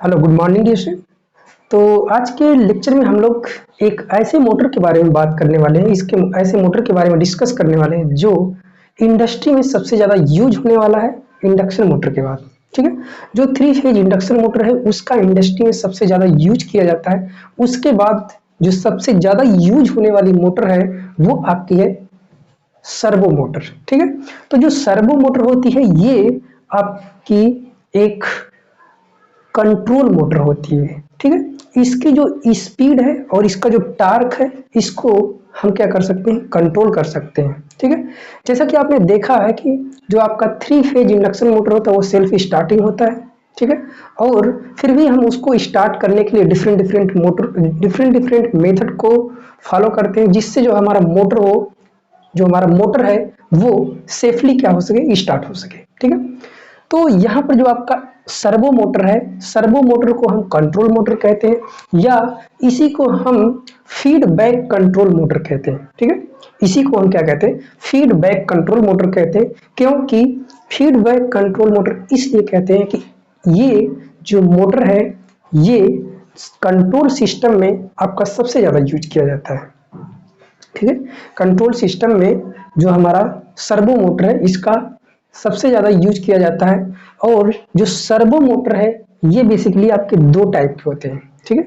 Hello, good morning dear student. तो आज के लेक्चर में हम लोग एक ऐसे मोटर के बारे में बात करने वाले हैं, इसके ऐसे मोटर के बारे में डिस्कस करने वाले हैं जो इंडस्ट्री में सबसे ज़्यादा यूज होने वाला है इंडक्शन मोटर के बाद। ठीक है, जो 3 फेज इंडक्शन मोटर है उसका इंडस्ट्री में सबसे ज़्यादा यूज किया जाता है। उसके बाद जो सबसे ज़्यादा यूज होने वाली मोटर है वो आपकी है सर्वो मोटर। ठीक है, तो जो सर्वो मोटर होती है ये आपकी एक कंट्रोल मोटर होती है। ठीक है, इसकी जो स्पीड है और इसका जो टार्क है इसको हम क्या कर सकते हैं, कंट्रोल कर सकते हैं। ठीक है, जैसा कि आपने देखा है कि जो आपका 3 फेज इंडक्शन मोटर होता है वो सेल्फ स्टार्टिंग होता है। ठीक है, और फिर भी हम उसको स्टार्ट करने के लिए डिफरेंट डिफरेंट मेथड को फॉलो करते हैं जिससे जो हमारा मोटर है वो सेफली क्या हो सके, स्टार्ट हो सके। ठीक है, तो यहाँ पर जो आपका सर्वो मोटर है, सर्वो मोटर को हम कंट्रोल मोटर कहते हैं या इसी को हम फीडबैक कंट्रोल मोटर कहते हैं। ठीक है, इसी को हम क्या कहते हैं, फीडबैक कंट्रोल मोटर कहते हैं। क्योंकि फीडबैक कंट्रोल मोटर इसलिए कहते हैं कि ये जो मोटर है ये कंट्रोल सिस्टम में आपका सबसे ज्यादा यूज किया जाता है। ठीक है, कंट्रोल सिस्टम में जो हमारा सर्वो मोटर है इसका सबसे ज्यादा यूज किया जाता है। और जो सर्वो मोटर है ये बेसिकली आपके 2 टाइप के होते हैं। ठीक है,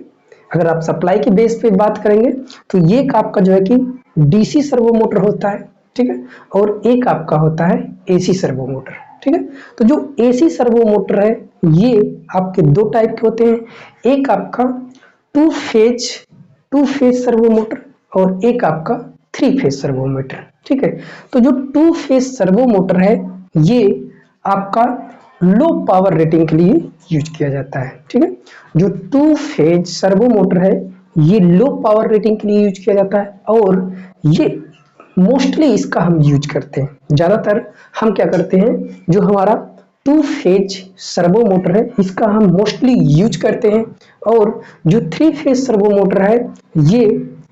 अगर आप सप्लाई के बेस पे बात करेंगे तो ये एक आपका जो है कि डीसी सर्वो मोटर होता है। ठीक है, और एक आपका होता है एसी सर्वो मोटर। ठीक है, तो जो एसी सर्वो मोटर है ये आपके 2 टाइप के होते हैं। एक आपका टू फेज सर्वो मोटर और एक आपका 3 फेज सर्वो मोटर। ठीक है, तो जो 2 फेज सर्वो मोटर है ये आपका लो पावर रेटिंग के लिए यूज किया जाता है। ठीक है, जो 2 फेज सर्वो मोटर है ये लो पावर रेटिंग के लिए यूज किया जाता है और ये मोस्टली इसका हम यूज करते हैं। ज्यादातर हम क्या करते हैं, जो हमारा 2 फेज सर्वो मोटर है इसका हम मोस्टली यूज करते हैं। और जो 3 फेज सर्वो मोटर है ये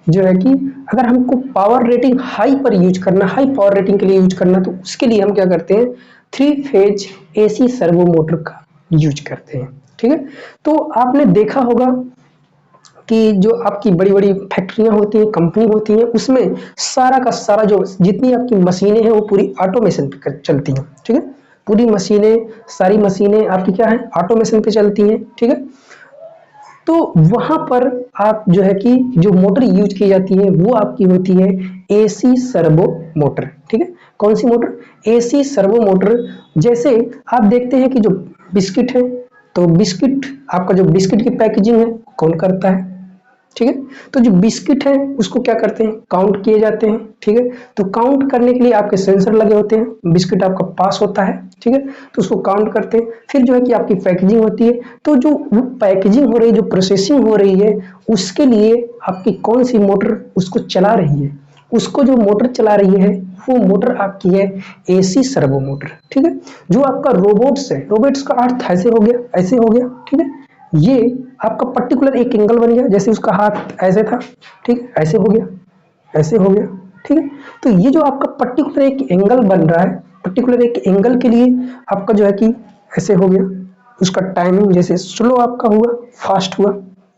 जो है कि अगर हमको पावर रेटिंग हाई पर यूज करना, हाई पावर रेटिंग के लिए यूज करना, तो उसके लिए हम क्या करते हैं, 3 फेज एसी सर्वो मोटर का यूज करते हैं। ठीक है, तो आपने देखा होगा कि जो आपकी बड़ी बड़ी फैक्ट्रियां होती हैं, कंपनी होती हैं, उसमें सारा का सारा जो जितनी आपकी मशीनें हैं वो पूरी ऑटोमेशन पे चलती हैं। ठीक है, पूरी मशीनें, सारी मशीनें आपकी क्या है, ऑटोमेशन पे चलती हैं। ठीक है, तो वहां पर आप जो है कि जो मोटर यूज की जाती है वो आपकी होती है एसी सर्वो मोटर। ठीक है, कौन सी मोटर, एसी सर्वो मोटर। जैसे आप देखते हैं कि जो बिस्किट है, तो बिस्किट आपका जो बिस्किट की पैकेजिंग है कौन करता है। ठीक है, तो जो बिस्किट है उसको क्या करते हैं, काउंट किए जाते हैं। ठीक है, तो काउंट करने के लिए आपके सेंसर लगे होते हैं, बिस्किट आपका पास होता है। ठीक है, तो उसको काउंट करते हैं, फिर जो है कि आपकी पैकेजिंग होती है। तो जो वो पैकेजिंग हो रही है, जो प्रोसेसिंग हो रही है, उसके लिए आपकी कौन सी मोटर उसको चला रही है, उसको जो मोटर चला रही है वो मोटर आपकी है एसी सर्वो मोटर। ठीक है, जो आपका रोबोट्स है, रोबोट्स का अर्थ ऐसे हो गया, ऐसे हो गया। ठीक है, ये आपका पर्टिकुलर एक एंगल बन गया, जैसे उसका हाथ ऐसे था, ठीक, ऐसे हो गया, ऐसे हो गया। ठीक है, तो ये जो आपका पर्टिकुलर एक एंगल बन रहा है, पर्टिकुलर एक एंगल के लिए आपका जो है कि ऐसे हो गया, उसका टाइमिंग जैसे स्लो आपका हुआ, फास्ट हुआ।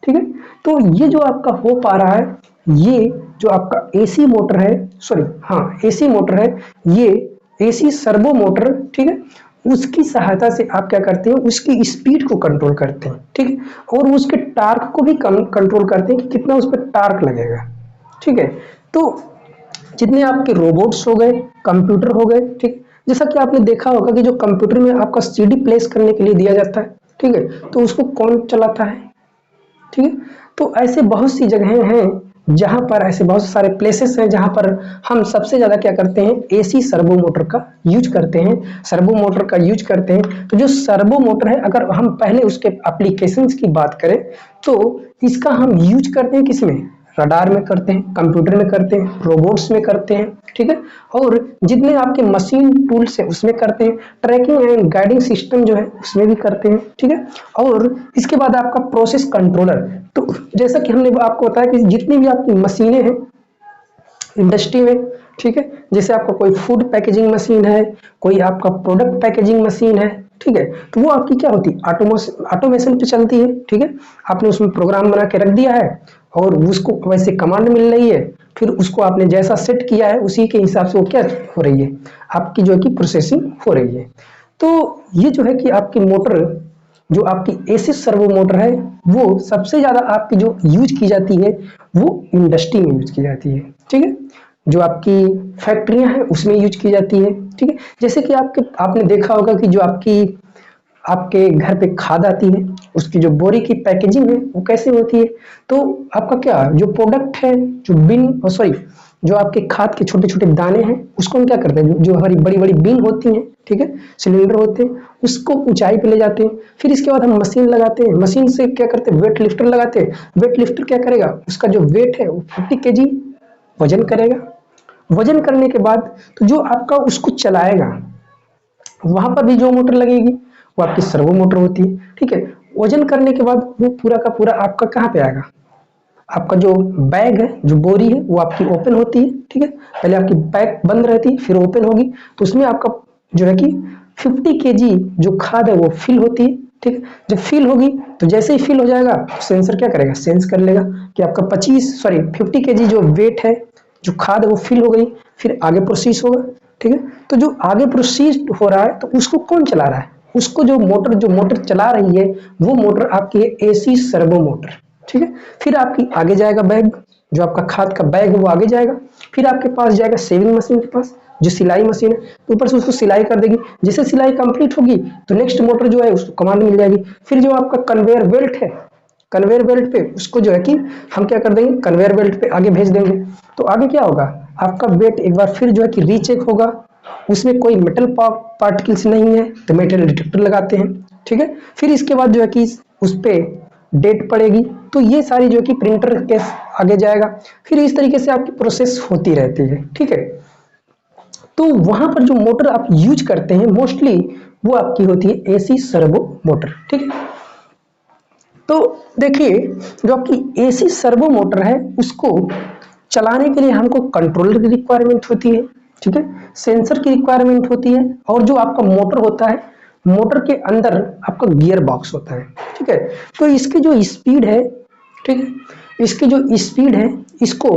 ठीक है, तो ये जो आपका हो पा रहा है, ये जो आपका एसी मोटर है, सॉरी हाँ एसी मोटर है, ये एसी सर्वो मोटर। ठीक है, उसकी सहायता से आप क्या करते हैं, उसकी स्पीड को कंट्रोल करते हैं। ठीक है, और उसके टार्क को भी कंट्रोल करते हैं कि कितना उस पर टार्क लगेगा। ठीक है, तो जितने आपके रोबोट्स हो गए, कंप्यूटर हो गए, ठीक, जैसा कि आपने देखा होगा कि जो कंप्यूटर में आपका सीडी प्लेस करने के लिए दिया जाता है, ठीक है, तो उसको कौन चलाता है। ठीक है, तो ऐसे बहुत सी जगहें हैं जहां पर, ऐसे बहुत सारे प्लेसेस हैं जहां पर हम सबसे ज्यादा क्या करते हैं, एसी सर्वो मोटर का यूज करते हैं, सर्वो मोटर का यूज करते हैं। तो जो सर्वो मोटर है, अगर हम पहले उसके एप्लीकेशंस की बात करें तो इसका हम यूज करते हैं किसमें, रडार में करते हैं, कंप्यूटर में करते हैं, रोबोट्स में करते हैं। ठीक है, और जितने आपके मशीन टूल्स हैं उसमें करते हैं, ट्रैकिंग एंड गाइडिंग सिस्टम जो है उसमें भी करते हैं। ठीक है, और इसके बाद आपका प्रोसेस कंट्रोलर। तो जैसा कि हमने आपको बताया कि जितनी भी आपकी मशीनें हैं इंडस्ट्री में, ठीक है, जैसे आपका कोई फूड पैकेजिंग मशीन है, कोई आपका प्रोडक्ट पैकेजिंग मशीन है, ठीक है। तो वो आपकी क्या होती है, ऑटोमेशन पे चलती है, ठीक है। आपने उसमें प्रोग्राम बना के रख दिया है और उसको वैसे कमांड मिल रही है, फिर उसको आपने जैसा सेट किया है उसी के हिसाब से वो क्या हो रही है, आपकी जो है कि प्रोसेसिंग हो रही है। तो ये जो है कि आपकी मोटर, जो आपकी एसी सर्वो मोटर है, वो सबसे ज़्यादा आपकी जो यूज की जाती है वो इंडस्ट्री में यूज की जाती है, ठीक है। जो आपकी फैक्ट्रियां हैं उसमें यूज की जाती है, ठीक है। जैसे कि आपने देखा होगा कि जो आपके घर पे खाद आती है, उसकी जो बोरी की पैकेजिंग है वो कैसे होती है। तो आपका क्या जो प्रोडक्ट है, जो बिन सॉरी जो आपके खाद के छोटे छोटे दाने हैं उसको हम क्या करते हैं, जो हमारी बड़ी बड़ी बिन होती हैं, ठीक है, सिलेंडर होते हैं, उसको ऊंचाई पे ले जाते हैं। फिर इसके बाद हम मशीन लगाते हैं, मशीन से क्या करते हैं, वेट लिफ्टर लगाते हैं। वेट लिफ्टर क्या करेगा, उसका जो वेट है वो 50 kg वजन करेगा। वजन करने के बाद तो जो आपका उसको चलाएगा, वहां पर भी जो मोटर लगेगी वो आपकी सर्वो मोटर होती है, ठीक है। वजन करने के बाद वो पूरा का पूरा आपका कहाँ पे आएगा, आपका जो बैग है, जो बोरी है वो आपकी ओपन होती है, ठीक है। पहले आपकी बैग बंद रहती है, फिर ओपन होगी, तो उसमें आपका जो है कि 50 kg जो खाद है वो फिल होती है, ठीक है। जब फिल होगी तो जैसे ही फिल हो जाएगा तो सेंसर क्या करेगा, सेंस कर लेगा कि आपका 50 kg जो वेट है, जो खाद है वो फिल हो गई। फिर आगे प्रोसीज होगा, ठीक है। तो जो आगे प्रोसीज हो रहा है तो उसको कौन चला रहा है, उसको जो मोटर चला रही है वो मोटर आपकी है एसी सर्वो मोटर, ठीक है। फिर आपकी आगे जाएगा बैग, जो आपका खाद का बैग है वो आगे जाएगा। फिर आपके पास जाएगा सेविंग मशीन के पास, जो सिलाई मशीन है, तो ऊपर से उसको सिलाई कर देगी। जैसे सिलाई कंप्लीट होगी तो नेक्स्ट मोटर जो है उसको कमांड मिल जाएगी। फिर जो आपका कन्वेयर बेल्ट है, कन्वेयर बेल्ट पे उसको जो है कि हम क्या कर देंगे, कन्वेयर बेल्ट पे आगे भेज देंगे। तो आगे क्या होगा, आपका वेट एक बार फिर जो है कि रीचेक होगा, उसमें कोई मेटल पार्टिकल्स नहीं है तो मेटल डिटेक्टर लगाते हैं, ठीक है। फिर इसके बाद जो है कि उस पे डेट पड़ेगी, तो ये सारी जो है कि प्रिंटर के आगे जाएगा। फिर इस तरीके से आपकी प्रोसेस होती रहती है, ठीक है। तो वहां पर जो मोटर आप यूज करते हैं मोस्टली वो आपकी होती है एसी सर्वो मोटर, ठीक है। तो देखिए, जो आपकी एसी सर्वो मोटर है उसको चलाने के लिए हमको कंट्रोलर की रिक्वायरमेंट होती है, ठीक है, सेंसर की रिक्वायरमेंट होती है, और जो आपका मोटर होता है, मोटर के अंदर आपका गियर बॉक्स होता है, ठीक है। तो इसकी जो स्पीड है, ठीक है, इसकी जो स्पीड है इसको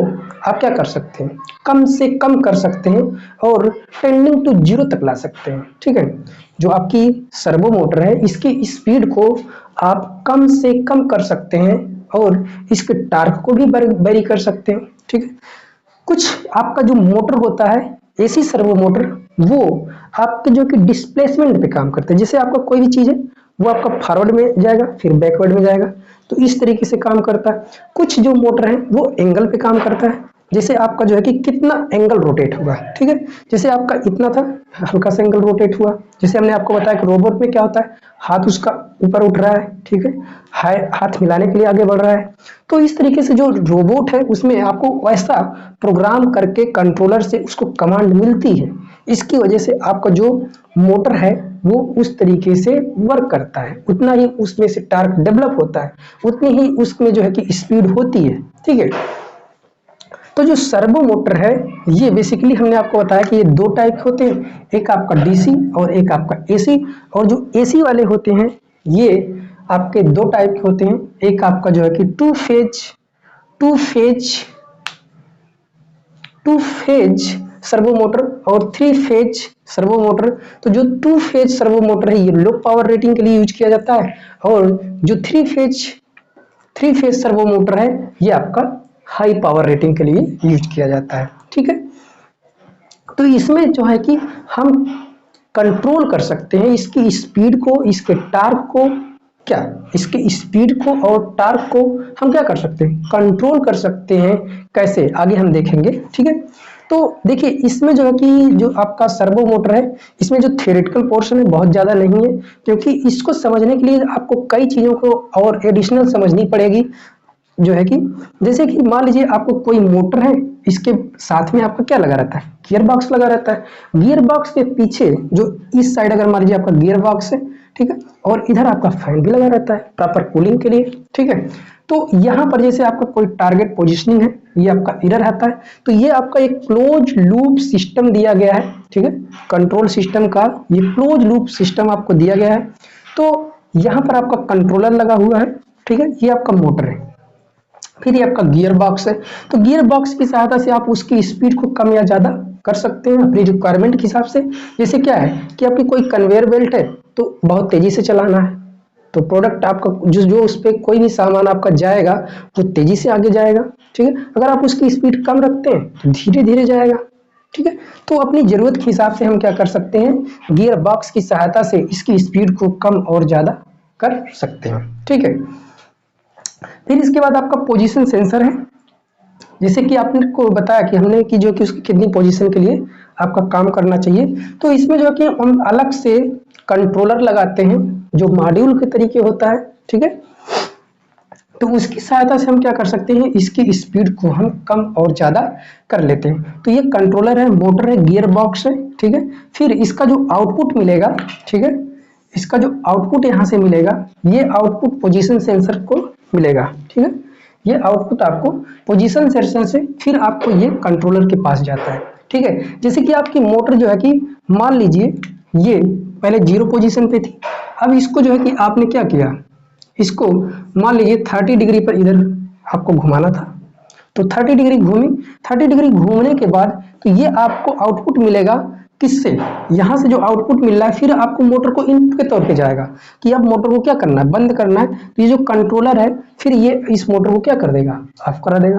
आप क्या कर सकते हैं, कम से कम कर सकते हैं और टेंडिंग टू जीरो तक ला सकते हैं, ठीक है। जो आपकी सर्वो मोटर है इसकी स्पीड को आप कम से कम कर सकते हैं और इसके टार्क को भी वेरी कर सकते हैं, ठीक है। कुछ आपका जो मोटर होता है एसी सर्वो मोटर, वो आपके जो कि डिस्प्लेसमेंट पे काम करते हैं। जैसे आपका कोई भी चीज है वो आपका फॉरवर्ड में जाएगा फिर बैकवर्ड में जाएगा, तो इस तरीके से काम करता है। कुछ जो मोटर है वो एंगल पे काम करता है, जैसे आपका जो है कि कितना एंगल रोटेट होगा, ठीक है। जैसे आपका इतना था, हल्का सा एंगल रोटेट हुआ। जैसे हमने आपको बताया कि रोबोट में क्या होता है, हाथ उसका ऊपर उठ रहा है, ठीक है, हाथ मिलाने के लिए आगे बढ़ रहा है। तो इस तरीके से जो रोबोट है उसमें आपको वैसा प्रोग्राम करके कंट्रोलर से उसको कमांड मिलती है। इसकी वजह से आपका जो मोटर है वो उस तरीके से वर्क करता है, उतना ही उसमें से टार्क डेवलप होता है, उतनी ही उसमें जो है कि स्पीड होती है, ठीक है। तो जो सर्वो मोटर है ये बेसिकली हमने आपको बताया कि ये दो टाइप होते हैं, एक आपका डीसी और एक आपका एसी। और जो एसी वाले होते हैं ये आपके दो टाइप के होते हैं, एक आपका जो है कि टू फेज सर्वो मोटर और थ्री फेज सर्वो मोटर। तो जो टू फेज सर्वो मोटर है ये लो पावर रेटिंग के लिए यूज किया जाता है, और जो थ्री फेज सर्वो मोटर है ये आपका हाई पावर रेटिंग के लिए यूज किया जाता है, ठीक है। तो इसमें जो है कि हम कंट्रोल कर सकते हैं इसकी स्पीड को, इसके टार्क को, क्या इसके स्पीड को और टार्क को हम क्या कर सकते हैं, कंट्रोल कर सकते हैं। कैसे, आगे हम देखेंगे, ठीक है। तो देखिए इसमें जो है कि जो आपका सर्वो मोटर है इसमें जो थियोरेटिकल पोर्शन है बहुत ज़्यादा नहीं है, क्योंकि इसको समझने के लिए आपको कई चीज़ों को और एडिशनल समझनी पड़ेगी। जो है कि जैसे कि मान लीजिए आपको कोई मोटर है, इसके साथ में आपका क्या लगा रहता है, गियर बॉक्स लगा रहता है। गियर बॉक्स के पीछे जो इस साइड अगर मान लीजिए आपका गियर बॉक्स है, ठीक है, और इधर आपका फैन भी लगा रहता है प्रॉपर कूलिंग के लिए, ठीक है। तो यहाँ पर जैसे आपका कोई टारगेट पोजीशनिंग है, ये आपका एरर आता है, तो ये आपका एक क्लोज लूप सिस्टम दिया गया है, ठीक है, कंट्रोल सिस्टम का ये क्लोज लूप सिस्टम आपको दिया गया है। तो यहाँ पर आपका कंट्रोलर लगा हुआ है, ठीक है, ये आपका मोटर है, फिर ये आपका गियर बॉक्स है। तो गियर बॉक्स की सहायता से आप उसकी स्पीड को कम या ज़्यादा कर सकते हैं अपनी रिक्वायरमेंट के हिसाब से। जैसे क्या है कि आपकी कोई कन्वेयर बेल्ट है तो बहुत तेजी से चलाना है, तो प्रोडक्ट आपका जो उस पर कोई भी सामान आपका जाएगा वो तेजी से आगे जाएगा, ठीक है। अगर आप उसकी स्पीड कम रखते हैं तो धीरे धीरे जाएगा, ठीक है। तो अपनी जरूरत के हिसाब से हम क्या कर सकते हैं, गियर बॉक्स की सहायता से इसकी स्पीड को कम और ज़्यादा कर सकते हैं, ठीक है। फिर इसके बाद आपका पोजीशन सेंसर है, जैसे कि आपने को बताया कि हमने कि जो कि उसकी कितनी पोजीशन के लिए आपका काम करना चाहिए। तो इसमें जो कि हम अलग से कंट्रोलर लगाते हैं जो मॉड्यूल के तरीके होता है, ठीक है। तो उसकी सहायता से हम क्या कर सकते हैं, इसकी स्पीड को हम कम और ज़्यादा कर लेते हैं। तो ये कंट्रोलर है, मोटर है, गियर बॉक्स है, ठीक है। फिर इसका जो आउटपुट मिलेगा, ठीक है, इसका जो आउटपुट यहाँ से मिलेगा, ये आउटपुट पोजीशन सेंसर को मिलेगा, ठीक है। ये आउटपुट आपको पोजीशन सेंसर से फिर आपको ये कंट्रोलर के पास जाता है, ठीक है। जैसे कि आपकी मोटर जो है कि मान लीजिए ये पहले 0 पोजीशन पे थी, अब इसको जो है कि आपने क्या किया, इसको मान लीजिए 30 डिग्री पर इधर आपको घुमाना था, तो 30 डिग्री घूमी, 30 डिग्री घूमने के बाद तो ये आपको आउटपुट मिलेगा किससे, यहाँ से जो आउटपुट मिल रहा है फिर आपको मोटर को इनपुट के तौर पे जाएगा कि अब मोटर को क्या करना है, बंद करना है। तो ये जो कंट्रोलर है फिर ये इस मोटर को क्या कर देगा, ऑफ करा देगा,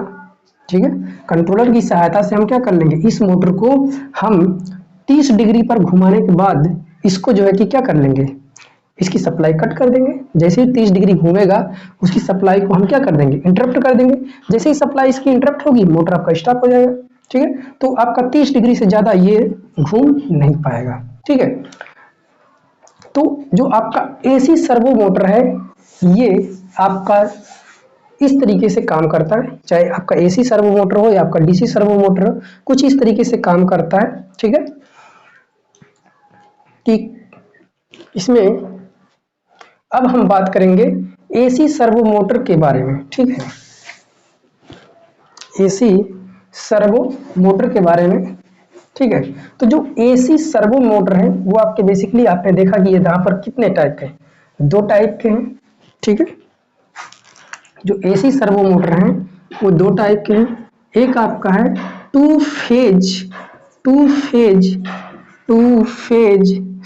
ठीक है। कंट्रोलर की सहायता से हम क्या कर लेंगे, इस मोटर को हम 30 डिग्री पर घुमाने के बाद इसको जो है कि क्या कर लेंगे, इसकी सप्लाई कट कर देंगे। जैसे ही 30 डिग्री घूमेगा उसकी सप्लाई को हम क्या कर देंगे, इंटरप्ट कर देंगे। जैसे ही सप्लाई इसकी इंटरप्ट होगी मोटर आपका स्टॉप हो जाएगा, ठीक है। तो आपका 30 डिग्री से ज़्यादा ये घूम नहीं पाएगा, ठीक है। तो जो आपका एसी सर्वो मोटर है ये आपका इस तरीके से काम करता है, चाहे आपका एसी सर्वो मोटर हो या आपका डीसी सर्वो मोटर हो, कुछ इस तरीके से काम करता है, ठीक है। कि इसमें अब हम बात करेंगे एसी सर्वो मोटर के बारे में, ठीक है, एसी सर्वो मोटर के बारे में, ठीक है। तो जो एसी सर्वो मोटर है वो आपके बेसिकली आपने देखा कि ये यहाँ पर कितने टाइप के हैं, 2 टाइप के हैं, ठीक है। जो एसी सर्वो मोटर हैं वो 2 टाइप के हैं। एक आपका है two phase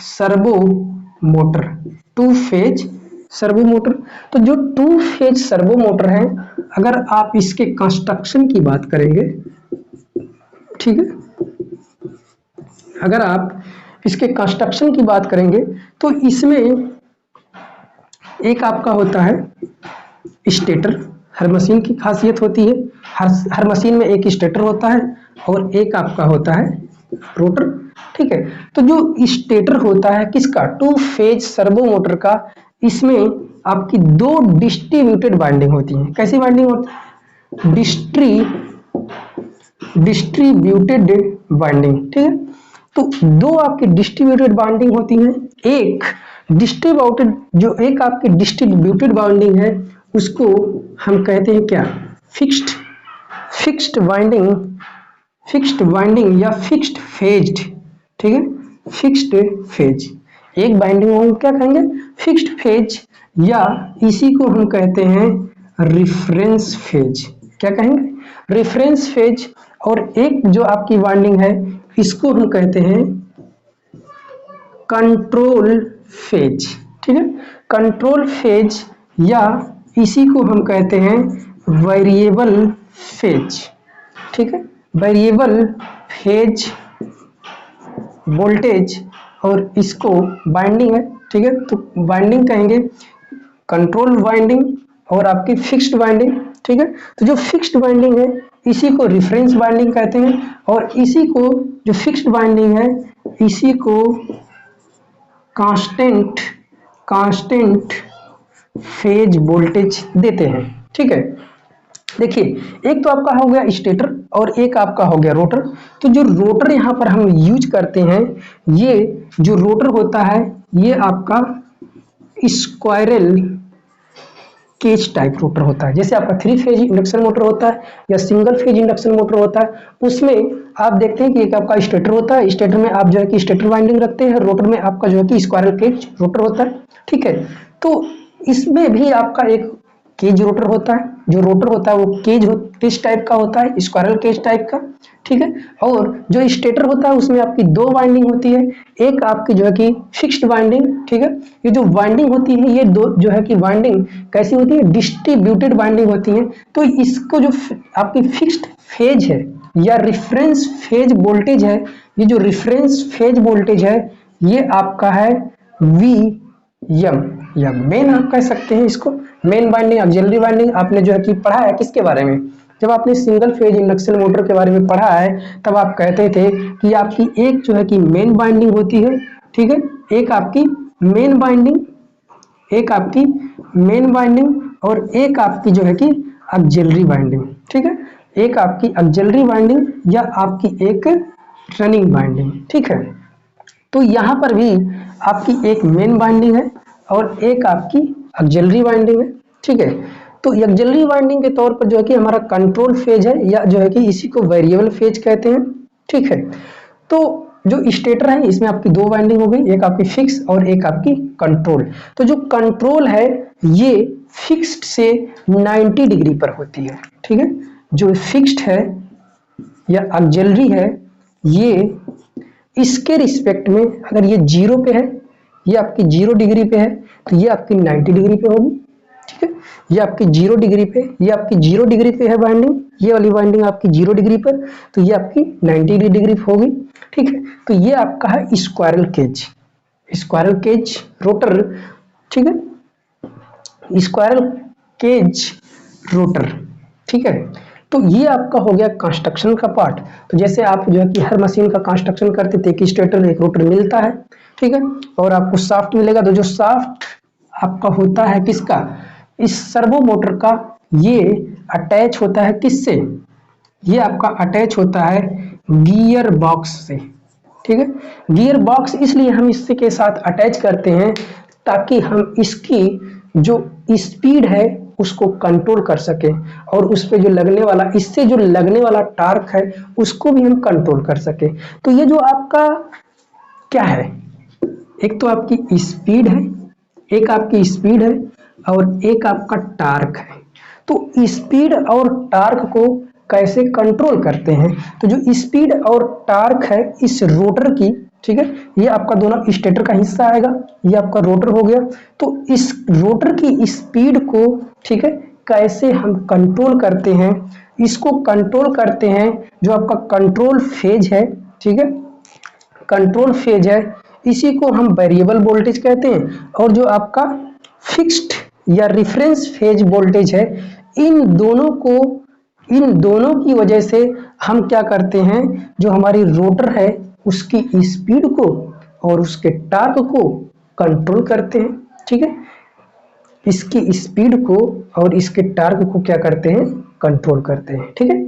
servo motor, 2 phase servo motor. तो जो 2 फेज सर्वो मोटर है अगर आप इसके कंस्ट्रक्शन की बात करेंगे, ठीक है, अगर आप इसके कंस्ट्रक्शन की बात करेंगे तो इसमें एक आपका होता है स्टेटर, हर मशीन की खासियत होती है, हर मशीन में एक स्टेटर होता है और एक आपका होता है रोटर, ठीक है। तो जो स्टेटर होता है किसका, 2 फेज सर्वो मोटर का, इसमें आपकी 2 डिस्ट्रीब्यूटेड वाइंडिंग होती है। कैसी वाइंडिंग होती है, डिस्ट्रीब्यूटेड वाइंडिंग, ठीक है। तो 2 आपकी डिस्ट्रीब्यूटेड वाइंडिंग होती हैं। एक आपकी डिस्ट्रीब्यूटेड वाइंडिंग है उसको हम कहते हैं क्या, फिक्स्ड वाइंडिंग या फिक्स्ड फेज्ड, ठीक है, फिक्स्ड फेज। एक वाइंडिंग को हम क्या कहेंगे, फिक्स्ड फेज, या इसी को हम कहते हैं रिफरेंस फेज। क्या कहेंगे, रिफरेंस फेज। और एक जो आपकी वाइंडिंग है इसको हम कहते हैं कंट्रोल फेज, ठीक है, कंट्रोल फेज, या इसी को हम कहते हैं वेरिएबल फेज, ठीक है, वेरिएबल फेज वोल्टेज। और इसको वाइंडिंग है, ठीक है, तो वाइंडिंग कहेंगे कंट्रोल वाइंडिंग और आपकी फिक्स्ड वाइंडिंग, ठीक है। तो जो फिक्स्ड वाइंडिंग है इसी को रेफरेंस वाइंडिंग कहते हैं और इसी को जो फिक्स्ड वाइंडिंग है इसी को कांस्टेंट फेज वोल्टेज देते हैं, ठीक है। देखिए एक तो आपका हो गया स्टेटर और एक आपका हो गया रोटर। तो जो रोटर यहाँ पर हम यूज करते हैं, ये जो रोटर होता है ये आपका केज टाइप रोटर होता है। जैसे आपका 3 फेज इंडक्शन मोटर होता है या सिंगल फेज इंडक्शन मोटर होता है, उसमें आप देखते हैं कि एक आपका स्टेटर होता है, स्टेटर में आप जो है कि स्टेटर वाइंडिंग रखते हैं, रोटर में आपका जो है कि स्क्वायरल केज रोटर होता है, ठीक है। तो इसमें भी आपका एक केज रोटर होता है, जो रोटर होता है वो केज टाइप का होता है, स्क्वायरल केज टाइप का, ठीक है। और जो स्टेटर होता है उसमें आपकी 2 वाइंडिंग होती है, एक आपकी जो है कि फिक्स्ड वाइंडिंग, ठीक है। ये जो वाइंडिंग होती है ये दो जो है कि वाइंडिंग कैसी होती है, डिस्ट्रीब्यूटेड वाइंडिंग होती है। तो इसको जो आपकी फिक्स्ड फेज है या रिफरेंस फेज वोल्टेज है, ये जो रिफरेंस फेज वोल्टेज है ये आपका है वी एम, या मेन आप कह सकते हैं इसको। मेन वाइंडिंग, ऑक्सिलरी वाइंडिंग आपने जो है कि पढ़ा है किसके बारे में, जब आपने सिंगल फेज इंडक्शन मोटर के बारे में पढ़ा है तब आप कहते थे कि आपकी एक जो है कि मेन वाइंडिंग होती है, ठीक है, एक आपकी मेन वाइंडिंग, एक आपकी मेन वाइंडिंग और एक आपकी जो है कि ऑक्सिलरी वाइंडिंग, ठीक है। एक आपकी ऑक्सिलरी वाइंडिंग या आपकी एक रनिंग वाइंडिंग, ठीक है। तो यहाँ पर भी आपकी एक मेन वाइंडिंग है और एक आपकी ऑक्सिलरी वाइंडिंग है, ठीक है। तो ऑक्सिलरी वाइंडिंग के तौर पर जो है कि हमारा कंट्रोल फेज है या जो है कि इसी को वेरिएबल फेज कहते हैं, ठीक है। तो जो स्टेटर है इसमें आपकी 2 वाइंडिंग हो गई, एक आपकी फिक्स और एक आपकी कंट्रोल। तो जो कंट्रोल है ये फिक्स्ड से 90 डिग्री पर होती है, ठीक है। जो फिक्स्ड है या ऑक्सिलरी है ये इसके रिस्पेक्ट में अगर ये 0 पे है, ये आपकी 0 डिग्री पे है तो ये आपकी 90 डिग्री पे होगी, ठीक है। ये आपकी 0 डिग्री पे, ये आपकी 0 डिग्री पे है वाइंडिंग, ये वाली वाइंडिंग आपकी 0 डिग्री पर, तो ये आपकी 90 डिग्री पे होगी, ठीक है। तो ये आपका है squirrel cage, squirrel cage rotor, ठीक है, स्क्वायरल केज रोटर, ठीक है। तो ये आपका हो गया कंस्ट्रक्शन का पार्ट। तो जैसे आप जो है कि हर मशीन का कंस्ट्रक्शन करते थे कि स्टेटर एक रोटर मिलता है, ठीक है, और आपको शाफ्ट मिलेगा, तो जो शाफ्ट आपका होता है किसका, इस सर्वो मोटर का, ये अटैच होता है किससे, ये आपका अटैच होता है गियर बॉक्स से, ठीक है। गियर बॉक्स इसलिए हम इससे के साथ अटैच करते हैं ताकि हम इसकी जो स्पीड है उसको कंट्रोल कर सके और उस पे जो लगने वाला, इससे जो लगने वाला टार्क है उसको भी हम कंट्रोल कर सके। तो ये जो आपका क्या है, एक तो आपकी स्पीड है, एक आपकी स्पीड है और एक आपका टार्क है। तो स्पीड और टार्क को कैसे कंट्रोल करते हैं, तो जो स्पीड और टार्क है इस रोटर की, ठीक है, ये आपका दोनों स्टेटर का हिस्सा आएगा, ये आपका रोटर हो गया। तो इस रोटर की स्पीड को, ठीक है, कैसे हम कंट्रोल करते हैं, इसको कंट्रोल करते हैं जो आपका कंट्रोल फेज है, ठीक है, कंट्रोल फेज है, इसी को हम वेरिएबल वोल्टेज कहते हैं। और जो आपका फिक्स्ड या रेफरेंस फेज वोल्टेज है, इन दोनों की वजह से हम क्या करते हैं, जो हमारी रोटर है उसकी स्पीड को और उसके टार्क को कंट्रोल करते हैं, ठीक है। इसकी स्पीड को और इसके टार्क को क्या करते हैं, कंट्रोल करते हैं, ठीक है।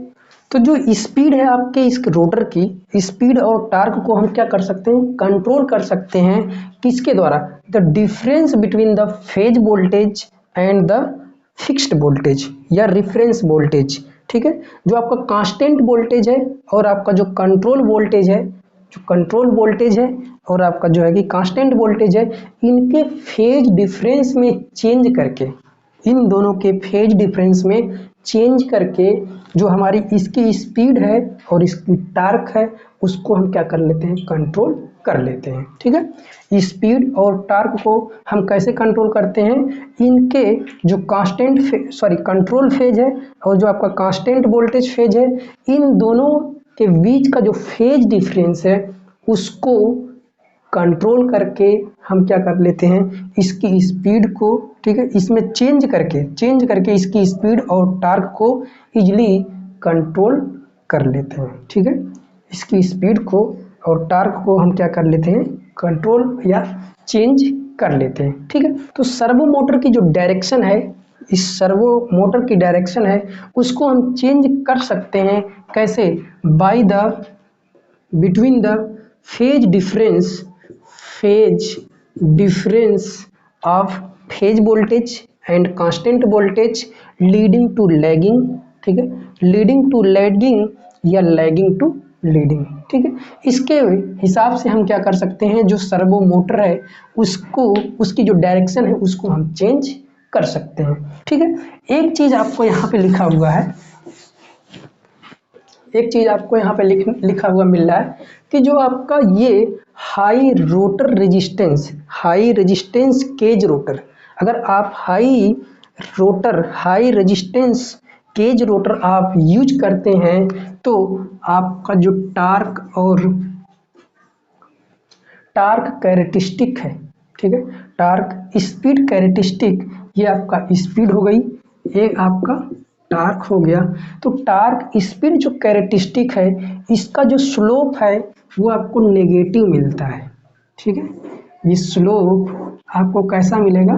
तो जो स्पीड है आपके इस रोटर की, स्पीड और टार्क को हम क्या कर सकते हैं, कंट्रोल कर सकते हैं, किसके द्वारा, the difference between the phase voltage and the fixed voltage या रिफरेंस वोल्टेज, ठीक है। जो आपका कांस्टेंट वोल्टेज है और आपका जो कंट्रोल वोल्टेज है, जो कंट्रोल वोल्टेज है और आपका जो है कि कांस्टेंट वोल्टेज है, इनके फेज डिफरेंस में चेंज करके, इन दोनों के फेज डिफरेंस में चेंज करके जो हमारी इसकी स्पीड है और इसकी टार्क है उसको हम क्या कर लेते हैं, कंट्रोल कर लेते हैं, ठीक है। स्पीड और टार्क को हम कैसे कंट्रोल करते हैं, इनके जो कंट्रोल फेज है और जो आपका कांस्टेंट वोल्टेज फेज है, इन दोनों के बीच का जो फेज डिफरेंस है उसको कंट्रोल करके हम क्या कर लेते हैं, इसकी स्पीड को, ठीक है, इसमें चेंज करके इसकी स्पीड और टार्क को इजीली कंट्रोल कर लेते हैं, ठीक है। इसकी स्पीड को और टार्क को हम क्या कर लेते हैं, कंट्रोल या चेंज कर लेते हैं, ठीक है। तो सर्वो मोटर की जो डायरेक्शन है, इस सर्वो मोटर की डायरेक्शन है उसको हम चेंज कर सकते हैं, कैसे, by the between the phase difference of phase voltage and constant voltage leading to lagging, ठीक है, लीडिंग टू लैगिंग या लैगिंग टू लीडिंग, ठीक है। इसके हिसाब से हम क्या कर सकते हैं, जो सर्वो मोटर है उसको, उसकी जो डायरेक्शन है उसको हम चेंज कर सकते हैं, ठीक है। एक चीज आपको यहाँ पे लिखा हुआ है, एक चीज आपको यहाँ पे लिखा हुआ मिल रहा है कि जो आपका ये high rotor resistance, high resistance cage rotor, अगर आप हाई रेजिस्टेंस केज रोटर आप यूज करते हैं तो आपका जो टार्क कैरेक्टरिस्टिक है, ठीक है, टार्क स्पीड कैरेक्टरिस्टिक, ये आपका स्पीड हो गई, ये आपका टार्क हो गया। तो टार्क स्पीड जो कैरेक्टरिस्टिक है इसका जो स्लोप है वो आपको नेगेटिव मिलता है, ठीक है। ये स्लोप आपको कैसा मिलेगा,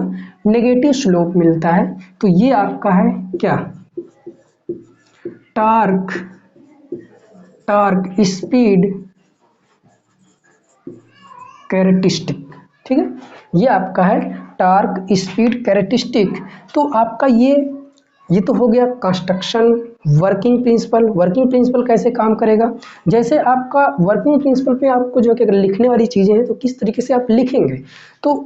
नेगेटिव स्लोप मिलता है। तो ये आपका है क्या, टार्क स्पीड कैरेक्टरिस्टिक, ठीक है, ये आपका है टार्क स्पीड कैरेक्टरिस्टिक। तो आपका ये तो हो गया construction working principle. Working principle कैसे काम करेगा, जैसे आपका वर्किंग प्रिंसिपल पे आपको जो है कि अगर लिखने वाली चीज़ें हैं तो किस तरीके से आप लिखेंगे, तो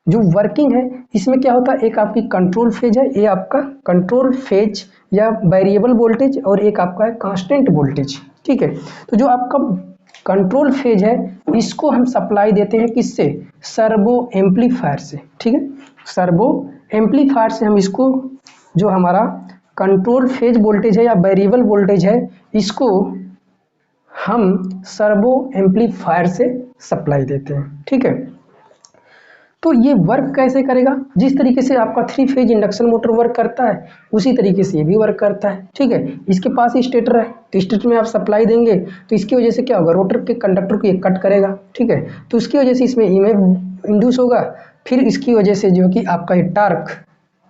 जो वर्किंग है इसमें क्या होता है, एक आपकी कंट्रोल फेज है, ये आपका कंट्रोल फेज या वेरिएबल वोल्टेज, और एक आपका है कांस्टेंट वोल्टेज, ठीक है। तो जो आपका कंट्रोल फेज है इसको हम सप्लाई देते हैं किससे, सर्वो एम्पलीफायर से, ठीक है, सर्वो एम्पलीफायर से हम इसको, जो हमारा कंट्रोल फेज वोल्टेज है या वेरिएबल वोल्टेज है इसको हम सर्वो एम्पलीफायर से सप्लाई देते हैं, ठीक है। तो ये वर्क कैसे करेगा, जिस तरीके से आपका 3 फेज इंडक्शन मोटर वर्क करता है उसी तरीके से ये भी वर्क करता है, ठीक है। इसके पास स्टेटर है तो स्टेटर में आप सप्लाई देंगे तो इसकी वजह से क्या होगा, रोटर के कंडक्टर को ये कट करेगा, ठीक है। तो इसकी वजह से इसमें ईएमएफ इंड्यूस होगा, फिर इसकी वजह से जो कि आपका ये टार्क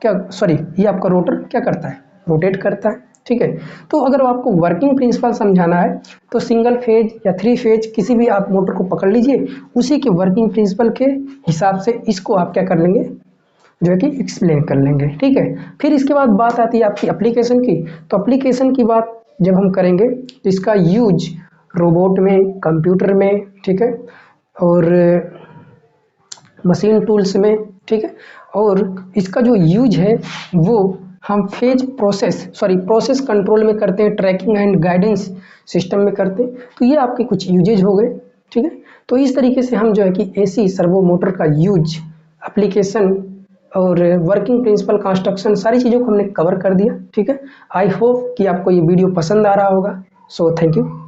ये आपका रोटर क्या करता है, रोटेट करता है, ठीक है। तो अगर आपको वर्किंग प्रिंसिपल समझाना है तो सिंगल फेज या 3 फेज किसी भी आप मोटर को पकड़ लीजिए, उसी के वर्किंग प्रिंसिपल के हिसाब से इसको आप क्या कर लेंगे, जो है कि एक्सप्लेन कर लेंगे, ठीक है। फिर इसके बाद बात आती है आपकी एप्लीकेशन की। तो एप्लीकेशन की बात जब हम करेंगे तो इसका यूज रोबोट में, कंप्यूटर में, ठीक है, और मशीन टूल्स में, ठीक है। और इसका जो यूज है वो हम प्रोसेस कंट्रोल में करते हैं, ट्रैकिंग एंड गाइडेंस सिस्टम में करते हैं। तो ये आपके कुछ यूजेज हो गए, ठीक है। तो इस तरीके से हम जो है कि एसी सर्वो मोटर का यूज, एप्लीकेशन और वर्किंग प्रिंसिपल, कंस्ट्रक्शन, सारी चीज़ों को हमने कवर कर दिया, ठीक है। आई होप कि आपको ये वीडियो पसंद आ रहा होगा। So thank you.